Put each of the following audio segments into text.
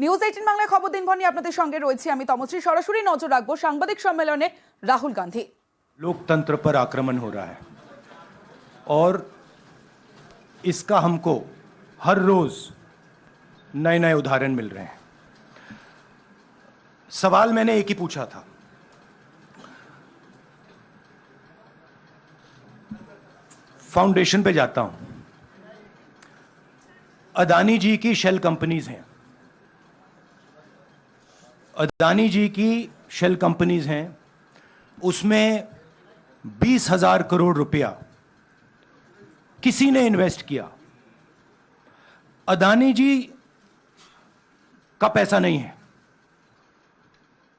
News 18 বাংলায় খবর দিনভর নিয়ে আপনাদের সঙ্গে রয়েছে আমি তমশ্রী। সরাসরি নজর রাখবো সাংবাদিক সম্মেলনে রাহুল গান্ধী। लोकतंत्र पर आक्रमण हो रहा है और इसका हमको हर रोज नए नए उदाहरण मिल रहे हैं। सवाल मैंने एक ही पूछा था, फाउंडेशन पे जाता हूं, अदानी जी की शेल कंपनीज हैं, अदानी जी की शेल कंपनीज हैं, उसमें 20,000 करोड़ रुपया किसी ने इन्वेस्ट किया। अदानी जी का पैसा नहीं है,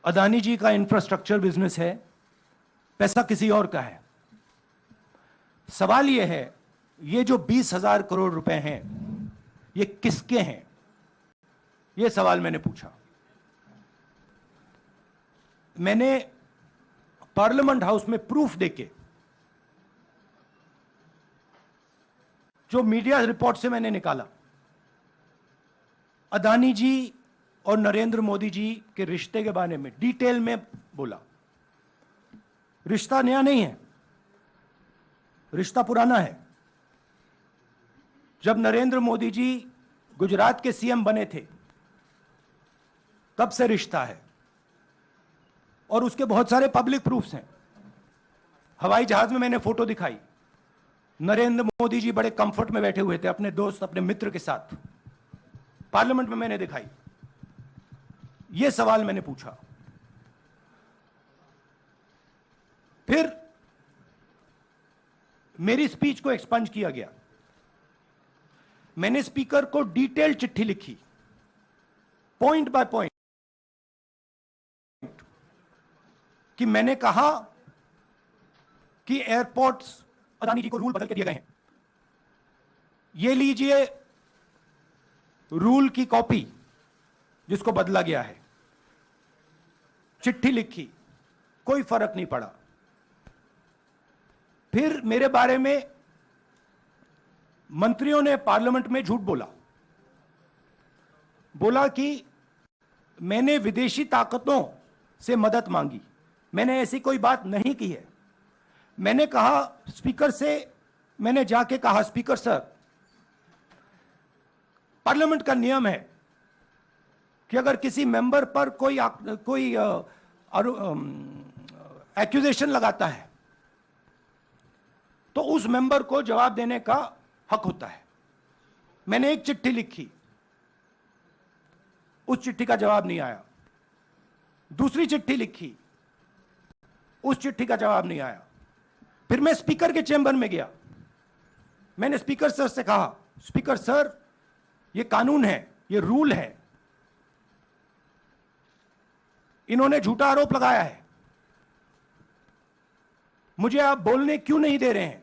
अदानी जी का इंफ्रास्ट्रक्चर बिजनेस है, पैसा किसी और का है। सवाल यह है, ये जो 20,000 करोड़ रुपए हैं ये किसके हैं? ये सवाल मैंने पूछा। मैंने पार्लियामेंट हाउस में प्रूफ देके, जो मीडिया रिपोर्ट से मैंने निकाला, अदानी जी और नरेंद्र मोदी जी के रिश्ते के बारे में डिटेल में बोला। रिश्ता नया नहीं है, रिश्ता पुराना है। जब नरेंद्र मोदी जी गुजरात के सीएम बने थे तब से रिश्ता है और उसके बहुत सारे पब्लिक प्रूफ्स हैं। हवाई जहाज में मैंने फोटो दिखाई, नरेंद्र मोदी जी बड़े कंफर्ट में बैठे हुए थे अपने दोस्त अपने मित्र के साथ, पार्लियामेंट में मैंने दिखाई। यह सवाल मैंने पूछा। फिर मेरी स्पीच को एक्सपंज किया गया। मैंने स्पीकर को डिटेल चिट्ठी लिखी, पॉइंट बाय पॉइंट, कि मैंने कहा कि एयरपोर्ट्स अदानी जी को रूल बदल के दिए गए हैं। ये लीजिए रूल की कॉपी जिसको बदला गया है। चिट्ठी लिखी, कोई फर्क नहीं पड़ा। फिर मेरे बारे में मंत्रियों ने पार्लियामेंट में झूठ बोला कि मैंने विदेशी ताकतों से मदद मांगी। मैंने ऐसी कोई बात नहीं की है। मैंने कहा स्पीकर से, मैंने जाके कहा स्पीकर सर, पार्लियामेंट का नियम है कि अगर किसी मेंबर पर कोई एक्यूजेशन लगाता है तो उस मेंबर को जवाब देने का हक होता है। मैंने एक चिट्ठी लिखी, उस चिट्ठी का जवाब नहीं आया। दूसरी चिट्ठी लिखी, उस चिट्ठी का जवाब नहीं आया। फिर मैं स्पीकर के चेंबर में गया। मैंने स्पीकर सर से कहा, स्पीकर सर ये कानून है, ये रूल है, इन्होंने झूठा आरोप लगाया है, मुझे आप बोलने क्यों नहीं दे रहे हैं?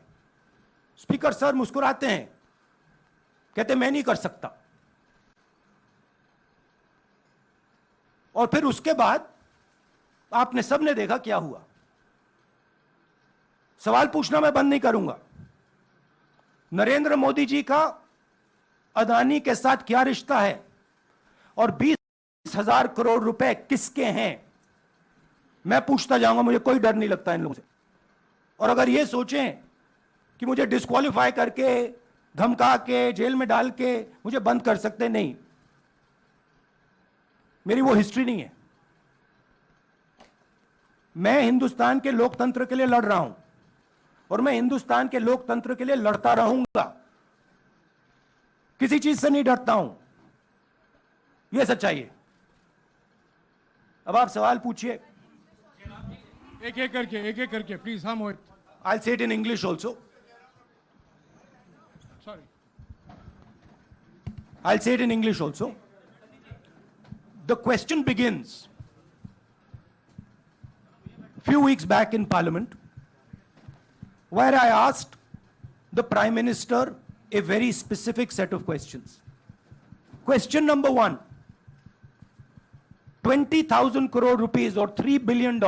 स्पीकर सर मुस्कुराते हैं, कहते मैं नहीं कर सकता। और फिर उसके बाद आपने सबने देखा क्या हुआ। सवाल पूछना मैं बंद नहीं करूंगा। नरेंद्र मोदी जी का अदानी के साथ क्या रिश्ता है और 20,000 करोड़ रुपए किसके हैं, मैं पूछता जाऊंगा। मुझे कोई डर नहीं लगता इन लोगों से। और अगर ये सोचें कि मुझे डिस्क्वालीफाई करके, धमका के, जेल में डाल के मुझे बंद कर सकते, नहीं, मेरी वो हिस्ट्री नहीं है। मैं हिंदुस्तान के लोकतंत्र के लिए लड़ रहा हूं और मैं हिंदुस्तान के लोकतंत्र के लिए लड़ता रहूंगा। किसी चीज से नहीं डरता हूं, यह सच्चाई है। अब आप सवाल पूछिए। एक एक करके प्लीज। हाँ मोहित, I'll say it in English also. Sorry, I'll say it in English also. The question begins a few weeks back in Parliament, where I asked the Prime Minister a very specific set of questions. Question number 1, 20,000 crore rupees or $3 billion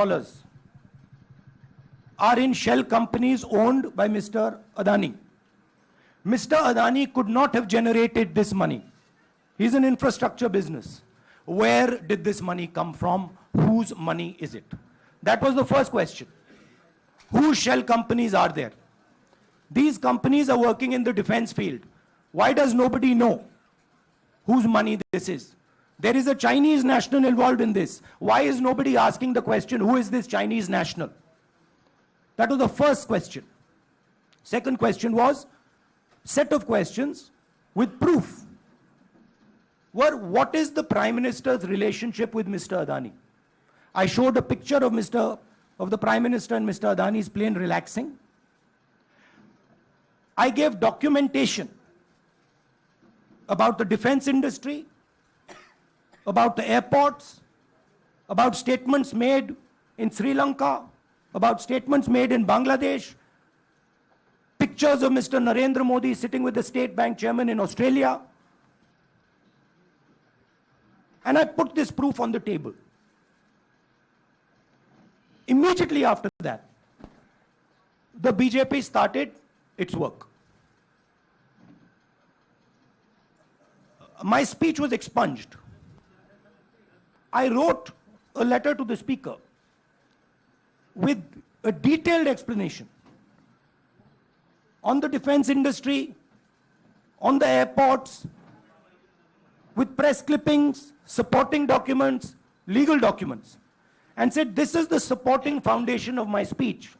are in shell companies owned by Mr. Adani. Mr. Adani could not have generated this money. He's an infrastructure business. Where did this money come from? Whose money is it? That was the first question. Whose shell companies are there? These companies are working in the defense field. Why does nobody know whose money this is? There is a Chinese national involved in this. Why is nobody asking the question, who is this Chinese national? That was the first question. Second question was, set of questions with proof. What is the Prime Minister's relationship with Mr. Adani? I showed a picture of the Prime Minister and Mr. Adani's plane relaxing. I gave documentation about the defense industry, about the airports, about statements made in Sri Lanka, about statements made in Bangladesh, pictures of Mr. Narendra Modi sitting with the State Bank chairman in Australia. And I put this proof on the table. Immediately after that, the BJP started its work. My speech was expunged. I wrote a letter to the speaker with a detailed explanation on the defense industry, on the airports, with press clippings, supporting documents, legal documents, and said, this is the supporting foundation of my speech.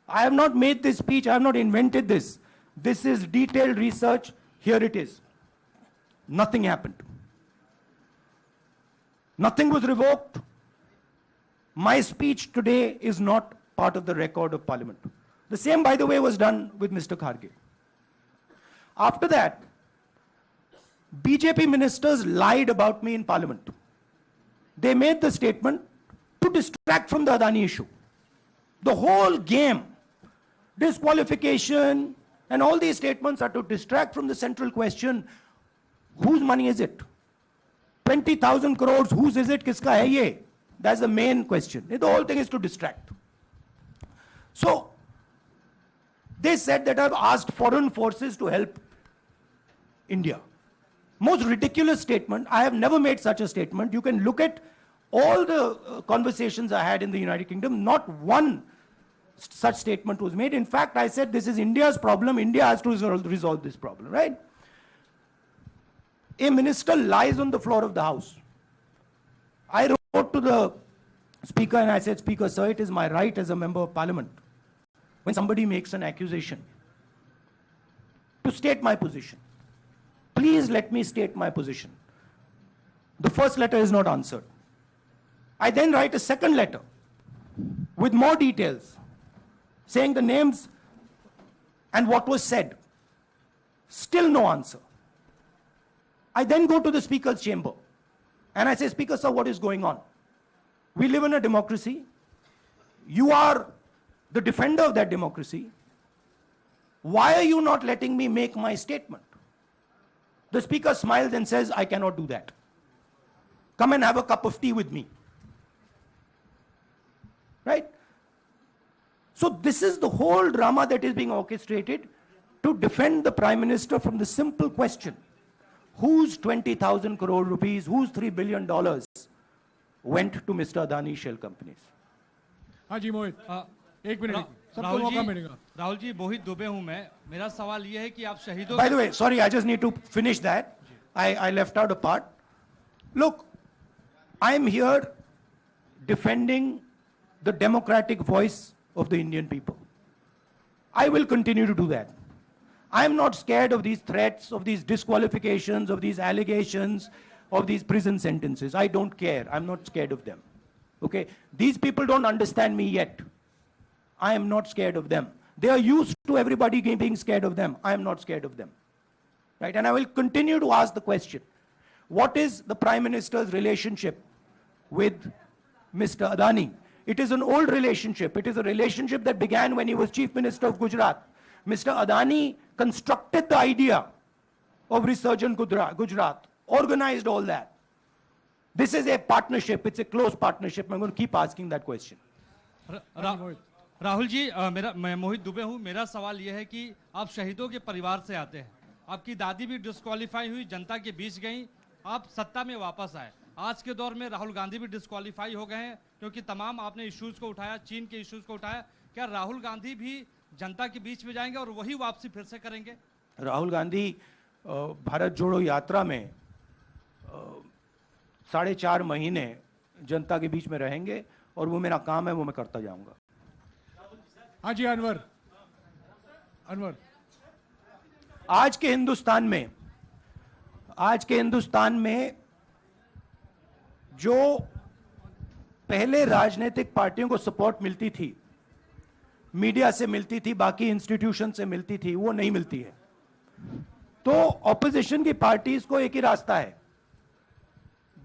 I have not made this speech, I have not invented this. This is detailed research, here it is. Nothing happened. Nothing was revoked. My speech today is not part of the record of Parliament. The same, by the way, was done with Mr. Kharge. After that, BJP ministers lied about me in Parliament. They made the statement to distract from the Adani issue. The whole game, disqualification, and all these statements are to distract from the central question, whose money is it? 20,000 crores, whose is it? Kiska hai ye? That's the main question. The whole thing is to distract. So, they said that I've asked foreign forces to help India. Most ridiculous statement. I have never made such a statement. You can look at all the conversations I had in the United Kingdom. Not one such statement was made. In fact, I said this is India's problem. India has to resolve this problem, right? A minister lies on the floor of the House. I wrote to the Speaker and I said, Speaker, sir, it is my right as a member of Parliament, when somebody makes an accusation, to state my position. Please let me state my position. The first letter is not answered. I then write a second letter with more details, saying the names and what was said. Still no answer. I then go to the Speaker's chamber and I say, Speaker, sir, what is going on? We live in a democracy. You are the defender of that democracy. Why are you not letting me make my statement? The Speaker smiles and says, I cannot do that. Come and have a cup of tea with me. Right? So this is the whole drama that is being orchestrated to defend the Prime Minister from the simple question, whose 20,000 crore rupees, whose $3 billion went to Mr. Adani shell companies? हाँ जी मोहित एक minute सबको मौका मिलेगा राहुल जी मोहित दुबे हूं मैं मेरा सवाल ये है कि आप शहीदों By the way, sorry, I just need to finish that. I left out a part. Look, I'm here defending the democratic voice of the Indian people. I will continue to do that. I'm not scared of these threats, of these disqualifications, of these allegations, of these prison sentences. I don't care. I'm not scared of them. Okay? These people don't understand me yet. I am not scared of them. They are used to everybody being scared of them. I am not scared of them. Right? And I will continue to ask the question, what is the Prime Minister's relationship with Mr. Adani? It is an old relationship. It is a relationship that began when he was Chief Minister of Gujarat. Mr. Adani constructed the idea of Resurgent Gujarat, organized all that. This is a partnership. It's a close partnership. I'm going to keep asking that question. Rahul ji मैं मोहित दुबे हूं मेरा सवाल यह है कि आप शहीदों के परिवार से आते हैं आपकी दादी भी डिस्क्वालीफाई हुई जनता के बीच गई आप सत्ता में वापस आए आज के दौर में राहुल गांधी भी डिस्क्वालीफाई हो गए हैं, क्योंकि तमाम आपने इश्यूज को उठाया, चीन के इश्यूज को उठाया। क्या राहुल गांधी भी जनता के बीच में जाएंगे और वही वापसी फिर से करेंगे? राहुल गांधी भारत जोड़ो यात्रा में 4.5 महीने जनता के बीच में रहेंगे और वो मेरा काम है, वो मैं करता जाऊंगा। हाँ जी अनवर, अनवर आज के हिंदुस्तान में जो पहले राजनीतिक पार्टियों को सपोर्ट मिलती थी, मीडिया से मिलती थी, बाकी इंस्टीट्यूशन से मिलती थी, वो नहीं मिलती है। तो ऑपोजिशन की पार्टीज को एक ही रास्ता है,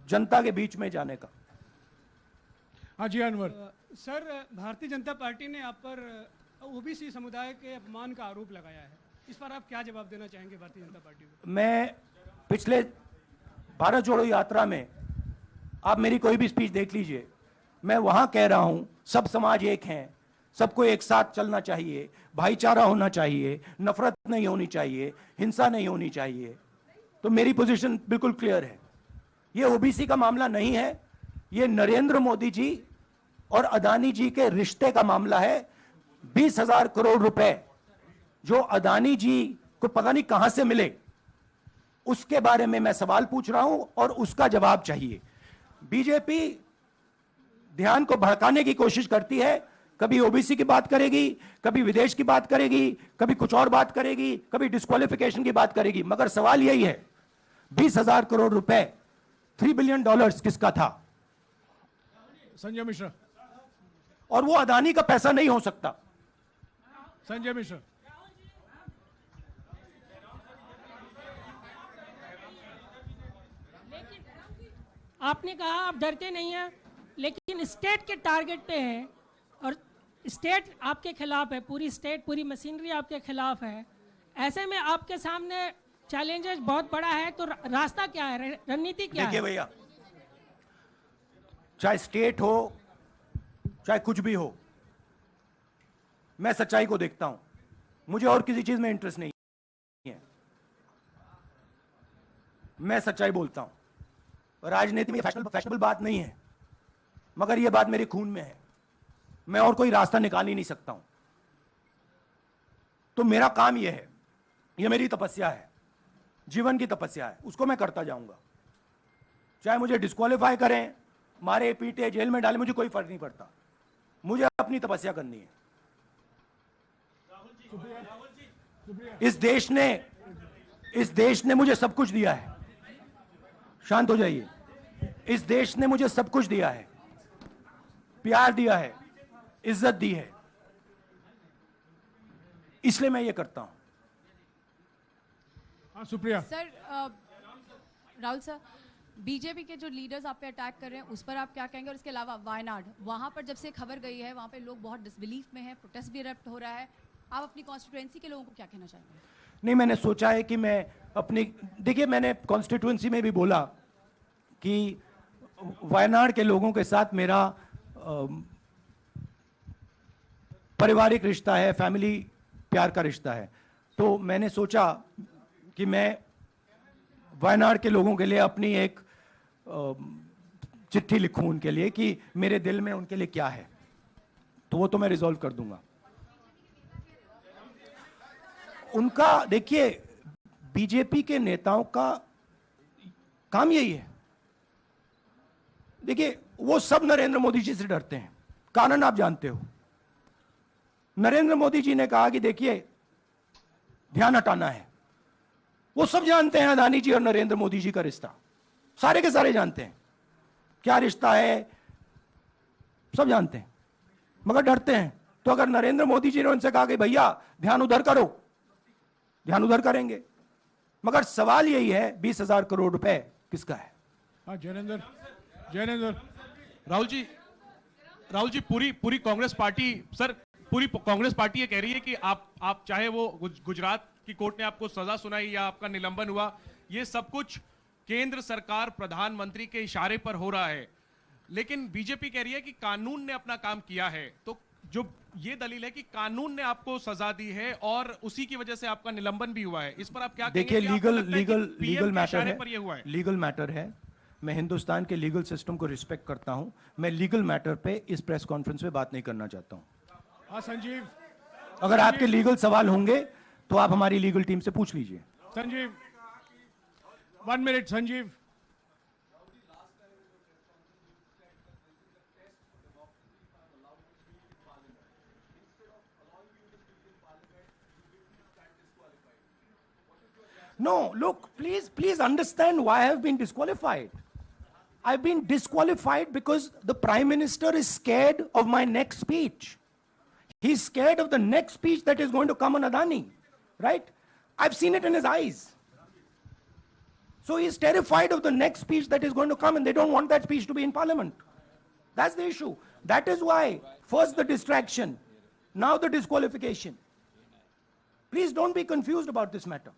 जनता के बीच में जाने का। हाँ जी अनवर। सर, भारतीय जनता पार्टी ने आप पर ओबीसी समुदाय के अपमान का आरोप लगाया है, इस पर आप क्या जवाब देना चाहेंगे भारतीय जनता पार्टी को? मैं पिछले भारत जोड़ो यात्रा में, आप मेरी कोई भी स्पीच देख लीजिए, मैं वहां कह रहा हूं सब समाज एक हैं, सबको एक साथ चलना चाहिए, भाईचारा होना चाहिए, नफरत नहीं होनी चाहिए, हिंसा नहीं होनी चाहिए। तो मेरी पोजीशन बिल्कुल क्लियर है। ये ओबीसी का मामला नहीं है, ये नरेंद्र मोदी जी और अदानी जी के रिश्ते का मामला है। 20,000 करोड़ रुपए जो अदानी जी को पता नहीं कहां से मिले, उसके बारे में मैं सवाल पूछ रहा हूं और उसका जवाब चाहिए। बीजेपी ध्यान को भड़काने की कोशिश करती है, कभी ओबीसी की बात करेगी, कभी विदेश की बात करेगी, कभी कुछ और बात करेगी, कभी डिस्क्वालिफिकेशन की बात करेगी, मगर सवाल यही है 20,000 करोड़ रुपए, $3 बिलियन किसका था? संजय मिश्रा। और वो अदानी का पैसा नहीं हो सकता। संजय मिश्रा। आपने कहा आप डरते नहीं हैं, लेकिन स्टेट के टारगेट पे हैं और स्टेट आपके खिलाफ है, पूरी स्टेट, पूरी मशीनरी आपके खिलाफ है। ऐसे में आपके सामने चैलेंजेस बहुत बड़ा है, तो रास्ता क्या है, रणनीति क्या है? देखिए भैया, चाहे स्टेट हो चाहे कुछ भी हो, मैं सच्चाई को देखता हूं, मुझे और किसी चीज में इंटरेस्ट नहीं है। मैं सच्चाई बोलता हूं। राजनीति में फैशनेबल बात नहीं है, मगर यह बात मेरे खून में है, मैं और कोई रास्ता निकाल ही नहीं सकता हूं। तो मेरा काम यह है, यह मेरी तपस्या है, जीवन की तपस्या है, उसको मैं करता जाऊंगा। चाहे मुझे डिस्क्वालीफाई करें, मारे पीटे, जेल में डाले, मुझे कोई फर्क नहीं पड़ता, मुझे अपनी तपस्या करनी है। इस देश ने मुझे सब कुछ दिया है। शांत हो जाइए। इस देश ने मुझे सब कुछ दिया है, प्यार दिया है, इज्जत दी है, इसलिए मैं ये करता हूं। हाँ Supriya. Sir, Rahul sir, BJP के जो लीडर्स आप पे अटैक कर रहे हैं उस पर आप क्या कहेंगे? और इसके अलावा वायनाड, वहां पर जब से खबर गई है वहां पे लोग बहुत डिसबिलीफ में हैं, प्रोटेस्ट भी इरप्ट हो रहा है, आप अपनी कॉन्स्टिट्यूएंसी के लोगों को क्या कहना चाहेंगे? नहीं, मैंने सोचा है कि मैं अपनी, देखिए मैंने कॉन्स्टिट्यूएंसी में भी बोला कि वायनाड के लोगों के साथ मेरा पारिवारिक रिश्ता है, फैमिली प्यार का रिश्ता है। तो मैंने सोचा कि मैं वायनाड के लोगों के लिए अपनी एक चिट्ठी लिखूं उनके लिए कि मेरे दिल में उनके लिए क्या है, तो वो तो मैं रिजॉल्व कर दूंगा। उनका, देखिए बीजेपी के नेताओं का काम यही है। देखिए वो सब नरेंद्र मोदी जी से डरते हैं, कारण आप जानते हो। नरेंद्र मोदी जी ने कहा कि देखिए ध्यान हटाना है, वो सब जानते हैं अदानी जी और नरेंद्र मोदी जी का रिश्ता, सारे के सारे जानते हैं क्या रिश्ता है, सब जानते हैं, मगर डरते हैं। तो अगर नरेंद्र मोदी जी ने उनसे कहा कि भैया ध्यान उधर करो, ध्यान उधर करेंगे। मगर सवाल यही है 20,000 करोड़ रुपए किसका है? हाँ जैनेंद्र, जैनेंद्र। राहुल जी पूरी कांग्रेस पार्टी, सर पूरी कांग्रेस पार्टी ये कह रही है कि आप चाहे वो गुजरात की कोर्ट ने आपको सजा सुनाई या आपका निलंबन हुआ, ये सब कुछ केंद्र सरकार प्रधानमंत्री के इशारे पर हो रहा है, लेकिन बीजेपी कह रही है कि कानून ने अपना काम किया है। तो जो ये दलील है कि कानून ने आपको सजा दी है और उसी की वजह से आपका निलंबन भी हुआ है, इस पर आप क्या कहेंगे? देखिए लीगल मैटर है, पर ये हुआ है। लीगल मैटर है। मैं हिंदुस्तान के लीगल सिस्टम को रिस्पेक्ट करता हूं। मैं लीगल मैटर पे इस प्रेस कॉन्फ्रेंस में बात नहीं करना चाहता हूं। हाँ संजीव, अगर आपके लीगल सवाल होंगे तो आप हमारी लीगल टीम से पूछ लीजिए। Sanjeev, 1 minute Sanjeev. No, look, please understand why I have been disqualified. I've been disqualified because the Prime Minister is scared of my next speech. He's scared of the next speech that is going to come on Adani, right? I've seen it in his eyes. So he's terrified of the next speech that is going to come, and they don't want that speech to be in Parliament. That's the issue. That is why, first the distraction, now the disqualification. Please don't be confused about this matter.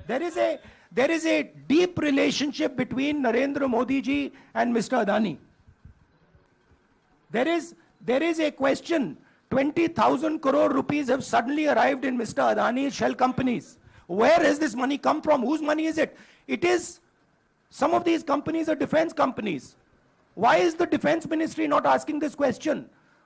There is a deep relationship between Narendra Modi ji and Mr. Adani. There is a question. 20,000 crore rupees have suddenly arrived in Mr. Adani's shell companies. Where has this money come from? Whose money is it? It is, some of these companies are defense companies. Why is the defense ministry not asking this question?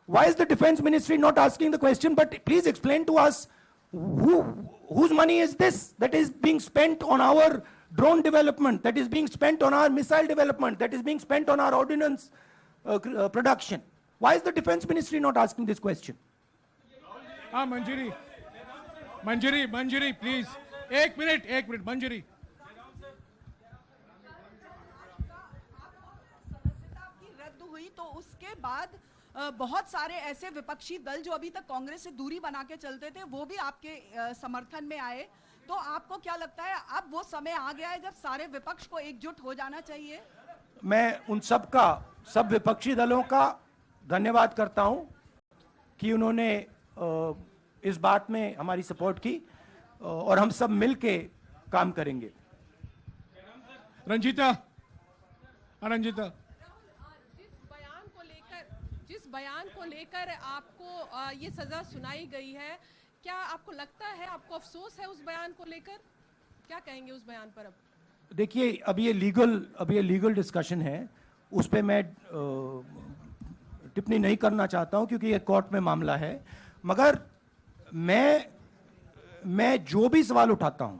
Why is the defense ministry not asking the question? But please explain to us, whose money is this that is being spent on our drone development, that is being spent on our missile development, that is being spent on our ordnance production? Why is the defense ministry not asking this question? हाँ मंजरी, मंजरी please, एक minute मंजरी। सदस्यता की रद्द हुई तो उसके बाद बहुत सारे ऐसे विपक्षी दल जो अभी तक कांग्रेस से दूरी बना के चलते थे वो भी आपके समर्थन में आए। तो आपको क्या लगता है अब वो समय आ गया है जब सारे विपक्ष को एकजुट हो जाना चाहिए? मैं उन सब विपक्षी दलों का धन्यवाद करता हूं कि उन्होंने इस बात में हमारी सपोर्ट की और हम सब मिलके काम करेंगे। रंजीता, जिस बयान को लेकर आपको ये सजा सुनाई गई है, क्या आपको लगता है, आपको अफसोस है उस बयान को लेकर? क्या कहेंगे उस बयान पर? अब देखिए, अब ये लीगल डिस्कशन है, उस पे मैं टिप्पणी नहीं करना चाहता हूं क्योंकि ये कोर्ट में मामला है। मगर मैं जो भी सवाल उठाता हूं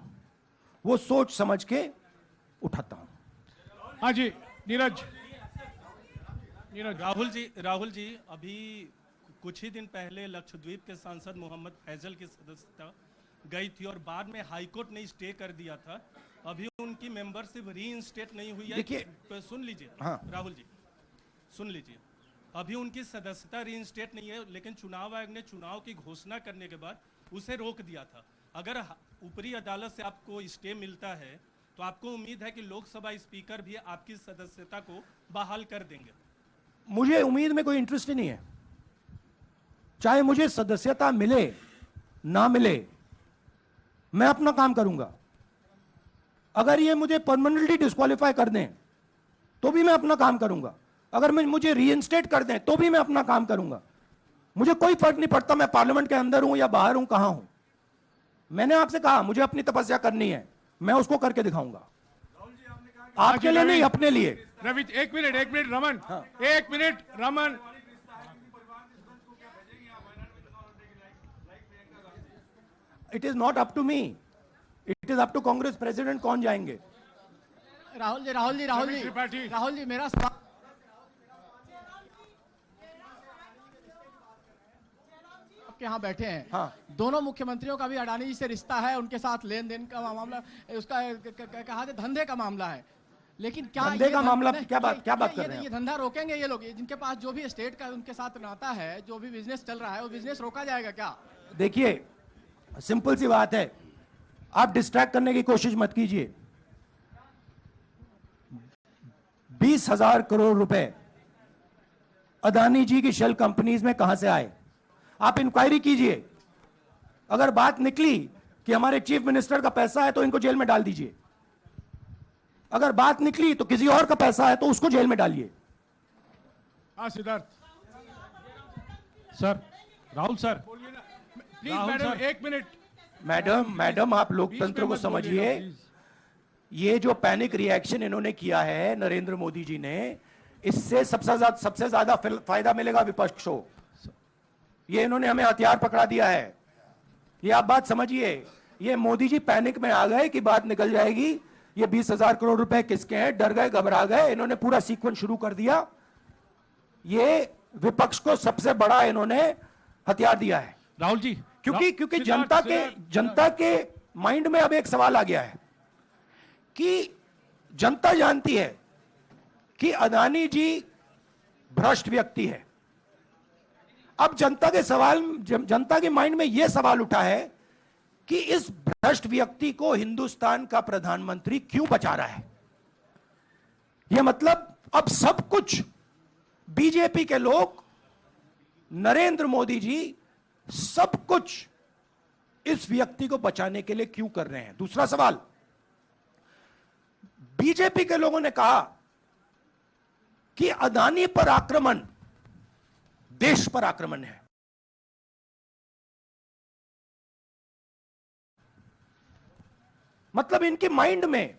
वो सोच समझ के उठाता हूं। हाँ जी, नीरज। राहुल जी, अभी कुछ ही दिन पहले लक्षद्वीप के सांसद मोहम्मद फैजल की सदस्यता गई थी और बाद में हाईकोर्ट ने स्टे कर दिया था। अभी उनकी मेंबरशिप रीइंस्टेट नहीं हुई है। देखिए, सुन लीजिए। हाँ। राहुल जी सुन लीजिए, अभी उनकी सदस्यता रीइंस्टेट नहीं है, लेकिन चुनाव आयोग ने चुनाव की घोषणा करने के बाद उसे रोक दिया था। अगर ऊपरी अदालत से आपको स्टे मिलता है तो आपको उम्मीद है कि लोकसभा स्पीकर भी आपकी सदस्यता को बहाल कर देंगे? मुझे उम्मीद में कोई इंटरेस्ट ही नहीं है। चाहे मुझे सदस्यता मिले ना मिले, मैं अपना काम करूंगा। अगर ये मुझे परमानेंटली डिस्क्वालीफाई कर दें तो भी मैं अपना काम करूंगा। अगर मुझे रीइंस्टेट कर दें तो भी मैं अपना काम करूंगा। मुझे कोई फर्क नहीं पड़ता मैं पार्लियामेंट के अंदर हूं या बाहर हूं, कहां हूं। मैंने आपसे कहा मुझे अपनी तपस्या करनी है, मैं उसको करके दिखाऊंगा। आपके लिए नहीं, अपने लिए। रवि, एक मिनट रमन, हाँ। एक minute Raman. It is not up to me, it is up to Congress president कौन जाएंगे। राहुल जी मेरा सवाल आपके यहाँ बैठे हैं। हाँ। दोनों मुख्यमंत्रियों का भी अडानी जी से रिश्ता है, उनके साथ लेन देन का मामला, उसका कहा जाए धंधे का मामला है। लेकिन क्या धंधे का मामला क्या बात कर रहे हैं? ये धंधा रोकेंगे ये लोग? जिनके पास जो भी स्टेट का उनके साथ नाता है, जो भी बिजनेस चल रहा है, वो बिजनेस रोका जाएगा क्या? देखिए, सिंपल सी बात है, आप डिस्ट्रैक्ट करने की कोशिश मत कीजिए। 20,000 करोड़ रुपए अदानी जी की शेल कंपनीज में कहां से आए? आप इंक्वायरी कीजिए। अगर बात निकली कि हमारे चीफ मिनिस्टर का पैसा है तो इनको जेल में डाल दीजिए। अगर बात निकली तो किसी और का पैसा है तो उसको जेल में डालिए। हाँ Siddharth sir, Rahul sir, please madam, एक मिनट। मैडम आप लोकतंत्र को समझिए। ये जो पैनिक रिएक्शन इन्होंने किया है नरेंद्र मोदी जी ने, इससे सबसे ज्यादा फायदा मिलेगा विपक्ष को। ये इन्होंने हमें हथियार पकड़ा दिया है। ये आप बात समझिए, ये मोदी जी पैनिक में आ गए कि बात निकल जाएगी, ये 20,000 करोड़ रुपए किसके हैं, डर गए, घबरा गए, इन्होंने पूरा सीक्वेंस शुरू कर दिया। ये विपक्ष को सबसे बड़ा इन्होंने हथियार दिया है राहुल जी, क्योंकि जनता के माइंड में अब एक सवाल आ गया है कि जनता जानती है कि अदानी जी भ्रष्ट व्यक्ति है। अब जनता के माइंड में यह सवाल उठा है कि इस भ्रष्ट व्यक्ति को हिंदुस्तान का प्रधानमंत्री क्यों बचा रहा है। यह मतलब अब सब कुछ बीजेपी के लोग, नरेंद्र मोदी जी सब कुछ इस व्यक्ति को बचाने के लिए क्यों कर रहे हैं। दूसरा सवाल, बीजेपी के लोगों ने कहा कि अदानी पर आक्रमण देश पर आक्रमण है। मतलब इनके माइंड में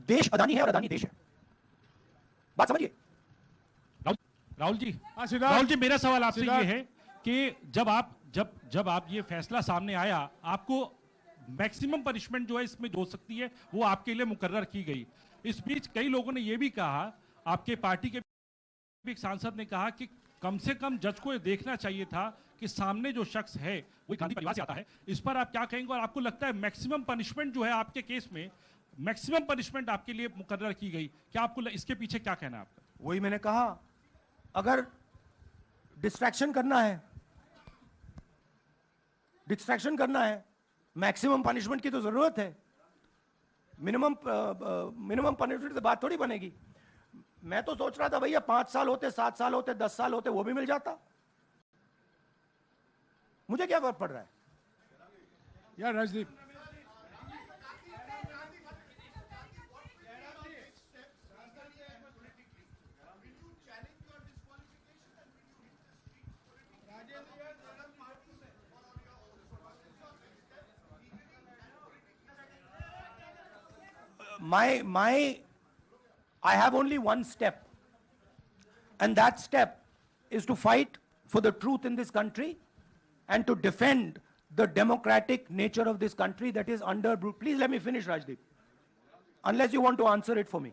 देश अदानी है और अदानी देश है। बात समझिए। राहुल जी, मेरा सवाल आपसे ये है कि जब आप ये फैसला सामने आया, आपको मैक्सिमम पनिशमेंट जो है इसमें हो सकती है वो आपके लिए मुकर्रर की गई। इस बीच कई लोगों ने ये भी कहा, आपके पार्टी के एक सांसद ने कहा कि कम से कम जज को ये देखना चाहिए था कि सामने जो शख्स है वो गांधी परिवार से आता है। इस पर आप क्या कहेंगे, और आपको लगता है मैक्सिमम पनिशमेंट जो है आपके केस में, मैक्सिमम पनिशमेंट आपके लिए मुकर्रर की गई, क्या आपको इसके पीछे क्या कहना है आपका? वही मैंने कहा, अगर डिस्ट्रैक्शन करना है, मैक्सिमम पनिशमेंट की तो जरूरत है। मिनिमम पनिशमेंट से बात थोड़ी बनेगी। मैं तो सोच रहा था भैया 5 साल होते, 7 साल होते, 10 साल होते, वो भी मिल जाता। मुझे क्या फर्क पड़ रहा है यार Rajdeep. I have only one step, and that step is to fight for the truth in this country and to defend the democratic nature of this country that is under. Please let me finish, Rajdeep, unless you want to answer it for me.